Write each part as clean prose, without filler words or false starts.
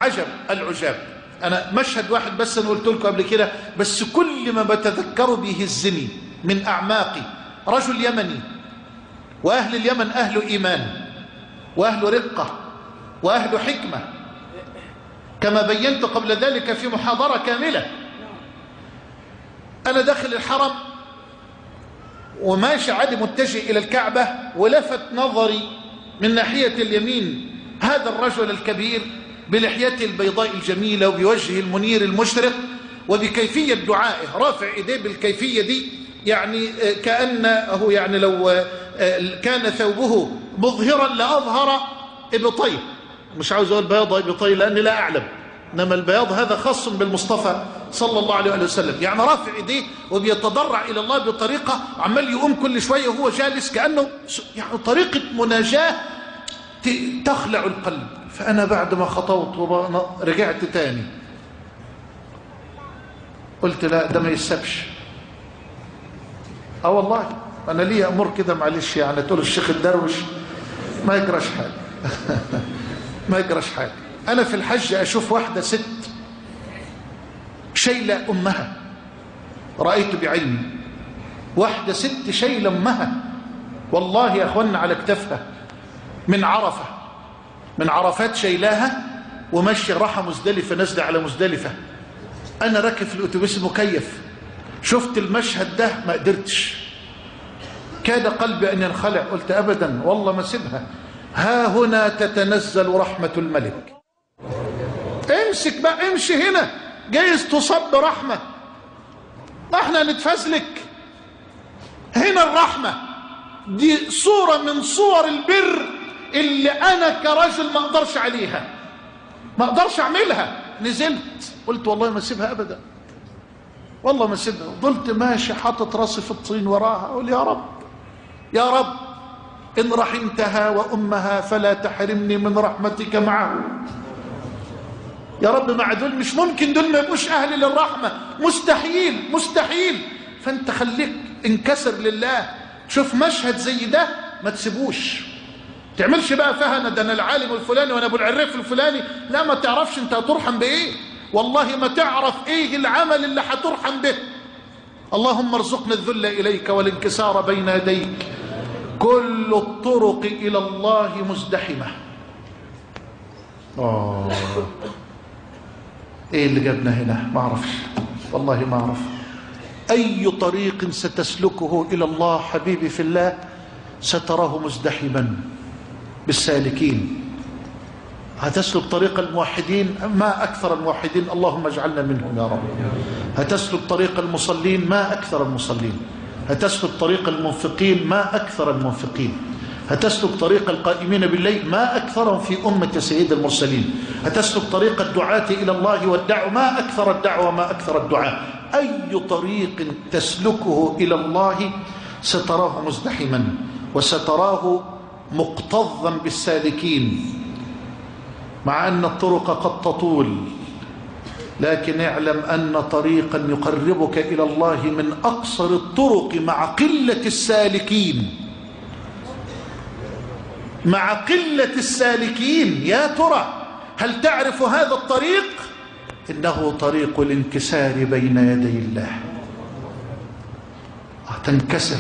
العجب العجاب. أنا مشهد واحد بس أنا قلت لكم قبل كده، بس كل ما بتذكره بيهزني من أعماقي. رجل يمني، وأهل اليمن أهل إيمان وأهل رقة وأهل حكمة، كما بينت قبل ذلك في محاضرة كاملة. أنا داخل الحرم وماشي عادي متجه إلى الكعبة، ولفت نظري من ناحية اليمين هذا الرجل الكبير بلحيته البيضاء الجميلة وبوجهه المنير المشرق وبكيفية دعائه، رافع إيديه بالكيفية دي، يعني كأنه يعني لو كان ثوبه مظهرا لأظهر إبطيه. مش عاوز أقول بياض إبطيه لأني لا أعلم، إنما البياض هذا خاص بالمصطفى صلى الله عليه وسلم. يعني رافع إيديه وبيتضرع إلى الله بطريقة، عمال يقوم كل شوية وهو جالس كأنه يعني طريقة مناجاة تخلع القلب. فأنا بعد ما خطوت رجعت تاني، قلت لا ده ما يسبش. والله أنا لي أمر كده، معلش يعني تقول الشيخ الدروش ما يجراش حاجة ما يجراش حاجة. أنا في الحج أشوف واحدة ست شايلة أمها، رأيت بعيني واحدة ست شايلة أمها والله يا أخوانا على كتفها من عرفة، من عرفات شايلاها وماشية راحة مزدلفة، نازلة على مزدلفة. أنا راكب في الأتوبيس المكيف، شفت المشهد ده ما قدرتش، كاد قلبي أن ينخلع. قلت أبدا والله ما سيبها، ها هنا تتنزل رحمة الملك. امسك بقى، امشي هنا، جايز تصب برحمة، احنا نتفزلك هنا. الرحمة دي صورة من صور البر اللي أنا كرجل ما أقدرش عليها، ما أقدرش أعملها. نزلت قلت والله ما سيبها أبدا، والله ما سيبها. ضلت ماشي حاطط راسي في الطين وراها، أقول يا رب يا رب إن رحمتها وأمها فلا تحرمني من رحمتك معه. يا رب مع دول مش ممكن، دول ما يبقوش أهل للرحمة، مستحيل مستحيل. فأنت خليك انكسر لله. شوف مشهد زي ده ما تسيبوش، تعملش بقى فهنا ده أنا العالم الفلاني وأنا أبو العريف الفلاني. لا، ما تعرفش أنت هترحم بإيه، والله ما تعرف إيه العمل اللي هترحم به. اللهم ارزقنا الذل إليك والانكسار بين يديك. كل الطرق إلى الله مزدحمة. إيه اللي جابنا هنا؟ ما أعرفش والله ما أعرف. أي طريق ستسلكه إلى الله حبيبي في الله ستراه مزدحما بالسالكين. هتسلك طريق الموحدين، ما أكثر الموحدين، اللهم اجعلنا منهم يا رب. هتسلك طريق المصلين، ما أكثر المصلين. هتسلك طريق المنفقين، ما أكثر المنفقين. هتسلك طريق القائمين بالليل، ما أكثرهم في أمة سيد المرسلين. هتسلك طريق الدعاة إلى الله والدعوة، ما أكثر الدعوة ما أكثر الدعاء. أي طريق تسلكه إلى الله ستراه مزدحما وستراه مكتظا بالسالكين، مع أن الطرق قد تطول، لكن اعلم أن طريقا يقربك إلى الله من أقصر الطرق مع قلة السالكين، مع قلة السالكين. يا ترى هل تعرف هذا الطريق؟ إنه طريق الانكسار بين يدي الله. تنكسر،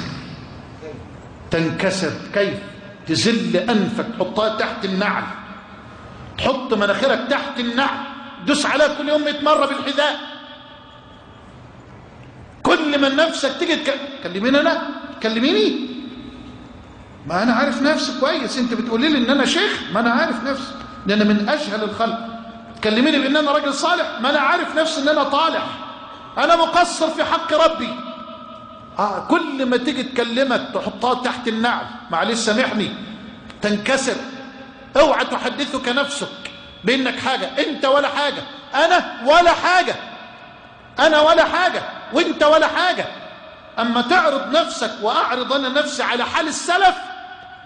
تنكسر كيف؟ تزل أنفك، تحطها تحت النعل، تحط مناخيرك تحت النعل، دوس عليها كل يوم 100 مرة بالحذاء. كل ما نفسك تيجي تكلميني أنا، تكلميني، ما أنا عارف نفسي كويس. أنت بتقولي لي إن أنا شيخ، ما أنا عارف نفسي إن أنا من أجهل الخلق. تكلميني بإن أنا راجل صالح، ما أنا عارف نفسي إن أنا طالح، أنا مقصر في حق ربي. كل ما تيجي تكلمك تحطها تحت النعل، معلش سامحني، تنكسر. اوعى تحدثك نفسك بانك حاجه، انت ولا حاجه، انا ولا حاجه، انا ولا حاجه وانت ولا حاجه. اما تعرض نفسك واعرض انا نفسي على حال السلف،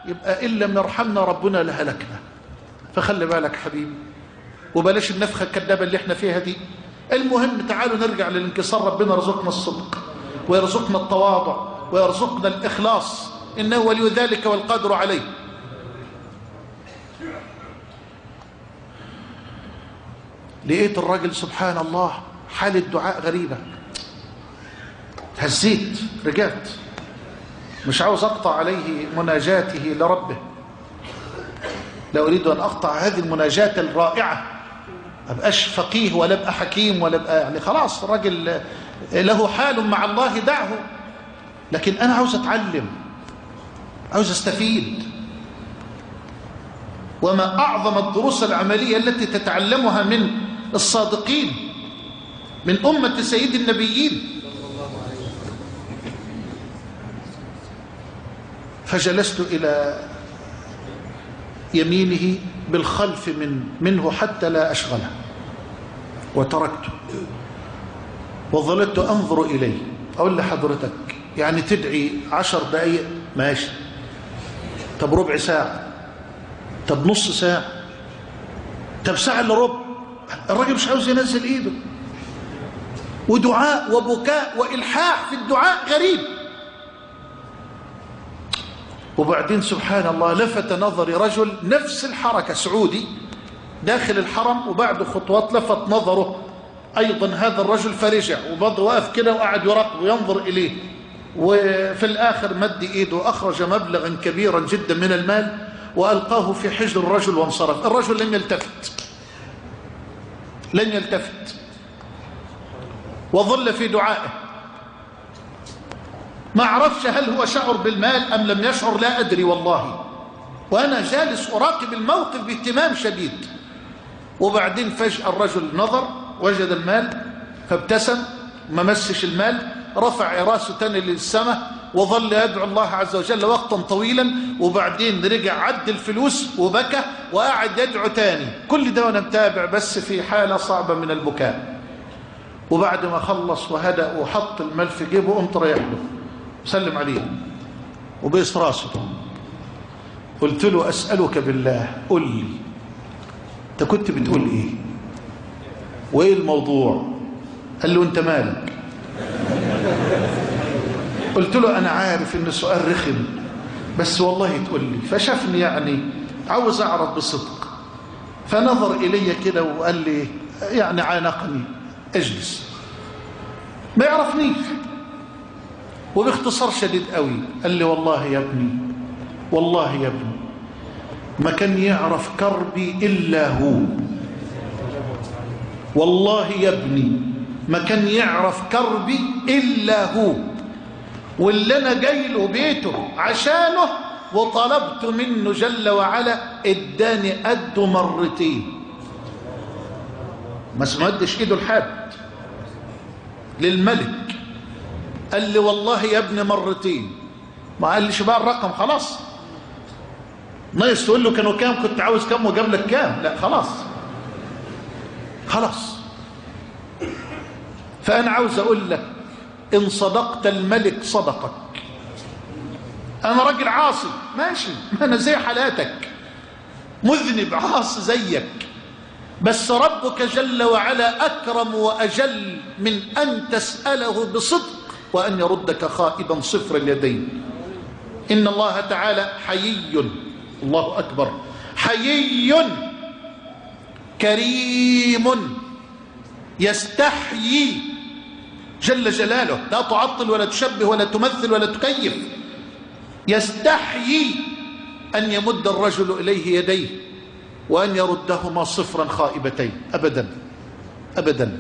يبقى ان لم يرحمنا ربنا لهلكنا. فخلي بالك حبيبي، وبلاش النفخه الكذابه اللي احنا فيها دي. المهم تعالوا نرجع للانكسار. ربنا يرزقنا الصدق ويرزقنا التواضع ويرزقنا الاخلاص، انه ولي ذلك والقادر عليه. 'لا لقيت الراجل سبحان الله حالة دعاء غريبة، هزيت رجعت، مش عاوز أقطع عليه مناجاته لربه، لا أريد أن أقطع هذه المناجاة الرائعة، أبقاش فقيه ولا أبقى حكيم ولا أبقى يعني خلاص الراجل له حال مع الله دعه، لكن أنا عاوز أتعلم، عاوز أستفيد. وما أعظم الدروس العملية التي تتعلمها من الصادقين من أمة سيد النبيين. فجلست إلى يمينه بالخلف منه حتى لا أشغله، وتركته وظلت أنظر إليه. أقول لحضرتك يعني تدعي 10 دقايق ماشي، طب ربع ساعة، طب نص ساعة، طب ساعة إلا ربع، الراجل مش عاوز ينزل إيده، ودعاء وبكاء وإلحاح في الدعاء غريب. وبعدين سبحان الله لفت نظري رجل نفس الحركة، سعودي داخل الحرم، وبعد خطوات لفت نظره أيضا هذا الرجل فرجع، وبرضه واقف كده وقعد يراقب وينظر إليه، وفي الآخر مد إيده وأخرج مبلغا كبيرا جدا من المال وألقاه في حجر الرجل وانصرف. الرجل لم يلتفت وظل في دعائه. ما أعرفش هل هو شعر بالمال أم لم يشعر، لا أدري والله، وأنا جالس أراقب الموقف باهتمام شديد. وبعدين فجأة الرجل نظر وجد المال فابتسم، ما مسش المال، رفع راسه تاني للسماء وظل يدعو الله عز وجل وقتا طويلا، وبعدين رجع عد الفلوس وبكى وقعد يدعو تاني. كل ده وانا متابع بس في حالة صعبة من البكاء. وبعد ما خلص وهدأ وحط المال في جيبه قمت رايح له وسلم عليه وبيس راسه، قلت له أسألك بالله قل لي انت كنت بتقول ايه وايه الموضوع؟ قال له انت مالك؟ قلت له أنا عارف إن السؤال رخم بس والله تقول لي. فشافني يعني عاوز أعرف بصدق، فنظر إلي كده وقال لي يعني عانقني اجلس، ما يعرفنيش، وباختصار شديد قوي قال لي والله يا ابني، والله يا ابني ما كان يعرف كربي إلا هو، والله يا ابني ما كان يعرف كربي إلا هو، واللي أنا جاي له بيته عشانه وطلبت منه جل وعلا اداني قده مرتين، ما سمدش ايده لحد للملك، قال لي والله يا ابني مرتين، ما قالش بقى الرقم خلاص، ناقص تقول له كانوا كام، كنت عاوز كام وجاب لك كام، لا خلاص خلاص. فأنا عاوز أقول لك إن صدقت الملك صدقك. أنا راجل عاصي ماشي، أنا زي حالاتك مذنب عاصي زيك، بس ربك جل وعلا أكرم وأجل من أن تسأله بصدق وأن يردك خائبا صفر اليدين. إن الله تعالى حيي، الله أكبر، حيي كريم يستحيي جل جلاله، لا تعطل ولا تشبه ولا تمثل ولا تكيف، يستحيي أن يمد الرجل إليه يديه وأن يردهما صفرا خائبتين أبدا أبدا.